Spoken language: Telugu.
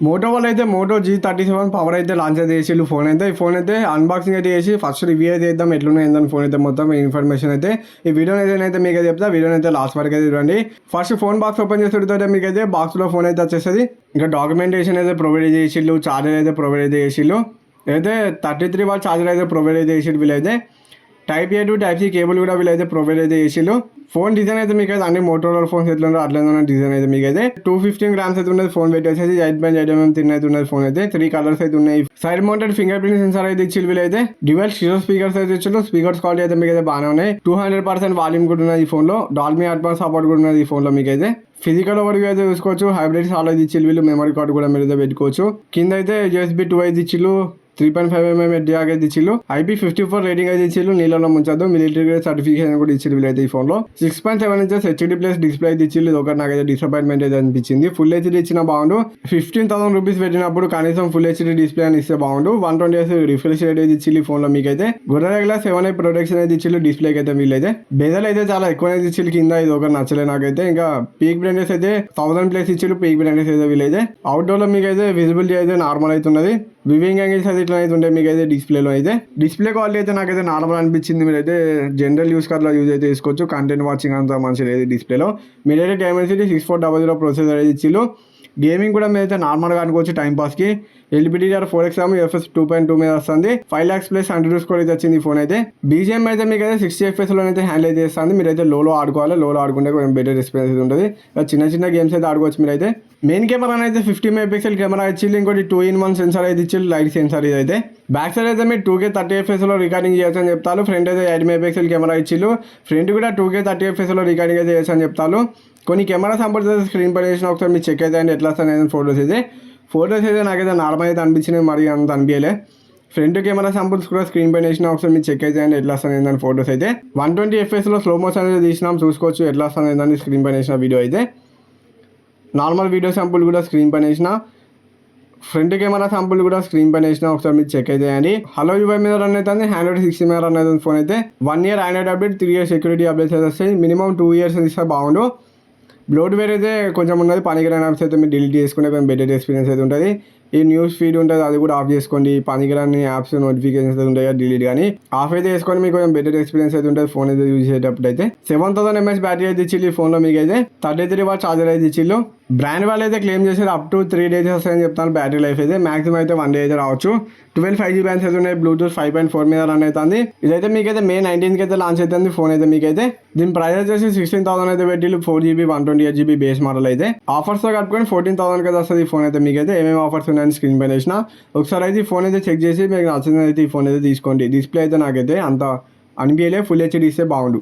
మోటో వాళ్ళు అయితే మోటో G37 పవర్ అయితే లాంచ్ అయితే చేసిళ్ళు ఫోన్ అయితే. ఈ ఫోన్ అయితే అన్బాక్సింగ్ అయితే చేసి ఫస్ట్ రివ్యూ అయితే చేద్దాం ఎట్లున్నాయి ఏందని ఫోన్ అయితే మొత్తం ఇన్ఫర్మేషన్ అయితే ఈ వీడియోని అయితే మీకు అయితే చెప్తా. వీడియోని అయితే లాస్ట్ వరకు అయితే చూడండి. ఫస్ట్ ఫోన్ బాక్స్ ఓపెన్ చేస్తుంటే మీకు అయితే బాక్స్లో ఫోన్ అయితే వచ్చేస్తుంది. ఇంకా డాక్యుమెంటేషన్ అయితే ప్రొవైడ్ చేసిళ్ళు, ఛార్జర్ అయితే ప్రొవైడ్ అయితే చేసిళ్ళు. అయితే 33 వాట్ ఛార్జర్ అయితే ప్రొవైడ్ అయితే చేసిళ్ళు వీళ్ళైతే. Type A to type C cable కూడా వీళ్ళైతే ప్రొవైడ్ అయితే చేసిళ్ళు. ఫోన్ డిజైన్ అయితే మీకు అయితే అన్ని మోటోరోలా ఫోన్స్ ఎట్లా ఉండో అట్లా డిజైన్ అయితే మీకు అయితే 215 grams అయితే ఉన్నది. ఫోన్ వెయిట్ వచ్చేసి 8.8 mm థిన్ అయితే ఉన్నది. ఫోన్ అయితే 3 కలర్స్ అయితే ఉన్నాయి. Side mounted finger print censor అయితే ఇచ్చి వీళ్ళైతే డ్యూయల్ స్టీరియో స్పీకర్స్ అయితే ఇచ్చారు. స్పీకర్స్ క్వాలిటీ అయితే మీకు అయితే బాగానే ఉన్నాయి. 200% వాల్యూమ్ కూడా ఉన్నది ఈ ఫోన్ లో. డాల్బీ అట్మాస్ సపోర్ట్ కూడా ఉన్నది ఈ ఫోన్ లో మీకు అయితే. ఫిజికల్ ఓవర్వ్యూ అయితే చూసుకోవచ్చు. హైబ్రిడ్ సాల్ అయితే ఇచ్చి వీళ్ళు మెమరీ కార్డు కూడా మీరు అయితే పెట్టుకోవచ్చు. కింద అయితే USB 2 అయితే ఇచ్చిళ్ళు. 3.5 mm జాక్ అయితే ఇచ్చిళ్ళు. IP54 రేటింగ్ అయితే ఇచ్చిళ్ళు. నీళ్ళలో ముంచద్దు. మిలిటరీ గ్రేడ్ సర్టిఫికేషన్ కూడా ఇచ్చిళ్ళు వీళ్ళైతే ఈ ఫోన్ లో. 6.7 inches HD ప్లస్ డిస్ప్లే అయితే ఇచ్చిళ్ళు. ఇది ఒకటి నాకైతే డిసప్పాయింట్మెంట్ అయితే అనిపించింది. ఫుల్ HD ఇచ్చిన బాగుండు. 15,000 రూపీస్ పెట్టినప్పుడు కనీసం ఫుల్ HD డిస్ప్లే అని ఇస్తే బాగుండు. 120 రిఫ్రెష్ రేట్ అయితే ఇచ్చిళ్ళు ఈ ఫోన్ లో మీకైతే. గొర్రె గ్లాస్ 7i ప్రొటెక్షన్ అయితే ఇచ్చిళ్ళు డిస్ప్లేకి అయితే వీళ్ళైతే. బెజల్ అయితే చాలా ఎక్కువ అయితే ఇచ్చిళ్ళు కింద. ఇది ఒకటి నచ్చలే నాకైతే. ఇంకా పీక్ బ్రైట్నెస్ అయితే 1000 ప్లస్ ఇచ్చిళ్ళు. పీక్ బ్రైట్నెస్ అయితే వీళ్ళైతే. అవుట్డోర్ లో మీకు అయితే విజిబిలిటీ అయితే నార్మల్ అవుతున్నది. వివింగ్ యాంగిల్స్ అయితే ఇట్లా అయితే ఉంటాయి మీకు అయితే డిస్ప్లేలో అయితే. డిస్ప్లే క్వాలిటీ అయితే నాకైతే నార్మల్ అనిపించింది. మీరైతే జనరల్ యూస్ కార్లో యూజ్ అయితే చేసుకోవచ్చు. కంటెంట్ వాచింగ్ అంతా మంచిగా లేదు డిస్ప్లేలో. మీరైతే Dimensity 6400 ప్రొసెసర్ అయితే ఇచ్చిళ్ళు. గేమింగ్ కూడా మీరైతే నార్మల్గా అనుకోవచ్చు టైంపాస్కి. LPDDR 4X UFS 2.2 మీద వస్తుంది. 5 lakhs ప్లస్ 100 స్కోర్ అయితే వచ్చింది ఈ ఫోన్ అయితే. BGM అయితే మీకు అయితే 60 FPS లో అయితే హ్యాండిల్ అయితే చేస్తుంది. మీరైతే లోలో ఆడుకోవాలి. లోలో ఆడుకుంటే కొంచెం బెటర్ ఎక్స్పీరియన్స్ అయితే ఉంటుంది. చిన్న చిన్న గేమ్స్ అయితే ఆడుకోవచ్చు మీరైతే. మెయిన్ కెమెరా అయితే 50 MP కెమెరా ఇచ్చిళ్ళు. ఇంకోటి 2-in-1 సెన్సార్ అయితే ఇచ్చిళ్ళు. లైట్ సెన్సార్ ఇది అయితే. బ్యాక్ సైడ్ అయితే మీరు 2K 30 FPS లో రికార్డింగ్ చేయొచ్చు అని చెప్తారు. ఫ్రంట్ అయితే 8 MP కెమెరా ఇచ్చిళ్ళు. ఫ్రంట్ కూడా 2K 30 FPS లో రికార్డింగ్ అయితే చేయొచ్చు అని చెప్తారు. కొన్ని కెమెరా సంపర్ట్ అయితే స్క్రీన్ పై చేసిన ఒకసారి మీరు చెక్ అయితే అండి ఎట్లా వస్తాయి ఫోటోస్ అయితే నాకైతే నార్మల్ అయితే అనిపించినాయి. మరి అంత అనిపించలే. ఫ్రంట్ కెమెరా శాంపుల్స్ కూడా స్క్రీన్ పైన వేసిన ఒకసారి మీరు చెక్ అయితే అండి ఎట్లా వస్తుంది ఏంటని ఫోటోస్ అయితే. 120 FPS లో స్లో మోషన్ అయితే తీసినాం చూసుకోవచ్చు ఎట్లా వస్తుంది ఏంటని స్క్రీన్ పైన వేసిన వీడియో అయితే. నార్మల్ వీడియో శాంపుల్ కూడా స్క్రీన్ పైన వేసిన. ఫ్రంట్ కెమెరా శాంపుల్ కూడా స్క్రీన్ పైన వేసిన ఒకసారి మీరు చెక్ అయితే అండి. హలో UI మీద రన్ అవుతుంది. Android 16 మీద రన్ అవుతుంది ఫోన్ అయితే. 1 year Android update, 3 years security updates అయితే వస్తాయి. మినిమం 2 years ఇస్తే బాగుండు. బ్లోట్వేర్ అయితే కొంచెం ఉన్నది. పనికిరాని యాప్స్ అయితే మీరు డిలీట్ చేసుకునే కొంచెం బెటర్ ఎక్స్పీరియన్స్ అయితే ఉంటుంది. ఈ న్యూస్ ఫీడ్ ఉంటుంది అది కూడా ఆఫ్ చేసుకోండి. పనికిరాని యాప్స్ నోటిఫికేషన్స్ అయితే ఉంటాయి డిలీట్ కానీ ఆఫ్ అయితే చేసుకొని మీకు కొంచెం బెటర్ ఎక్స్పీరియన్స్ అయితే ఉంటుంది ఫోన్ అయితే యూజ్ చేసేటప్పుడు అయితే. 7000 mAh బ్యాటరీ అయితే ఇచ్చిళ్ళు ఈ ఫోన్లో మీకు అయితే. 33 watt ఛార్జర్ అయితే ఇచ్చిళ్ళు. బ్రాండ్ వాళ్ళు అయితే క్లెయిమ్ చేసేది అప్ టు 3 days వస్తాయని చెప్తాను బ్యాటరీ లైఫ్ అయితే. మాక్సిమం అయితే 1 day అయితే రావచ్చు. 12 5G బ్యాండ్స్ అయితే ఉన్నాయి. బ్లూటూత్ 5.4 మీద రన్ అవుతుంది. ఇదైతే మీకైతే May 19th అయితే లాంచ్ అవుతుంది ఫోన్ అయితే మీకైతే. దీని ప్రైస్ వచ్చేసి 16,000 అయితే పెట్టిళ్ళు. 4GB 128GB బేస్ మోడల్ అయితే. ఆఫర్స్తో కట్టుకొని 14,000 అయితే వస్తుంది ఈ ఫోన్ అయితే మీకైతే. ఏమేమి ఆఫర్స్ ఉన్నాయని స్క్రీన్ పైన వేసిన ఒకసారి అయితే ఈ ఫోన్ అయితే చెక్ చేసి మీకు నచ్చింది అయితే ఈ ఫోన్ అయితే తీసుకోండి. డిస్ప్లే అయితే నాకైతే అంత అనిపించలే. ఫుల్ HD ఇస్తే బాగుండు.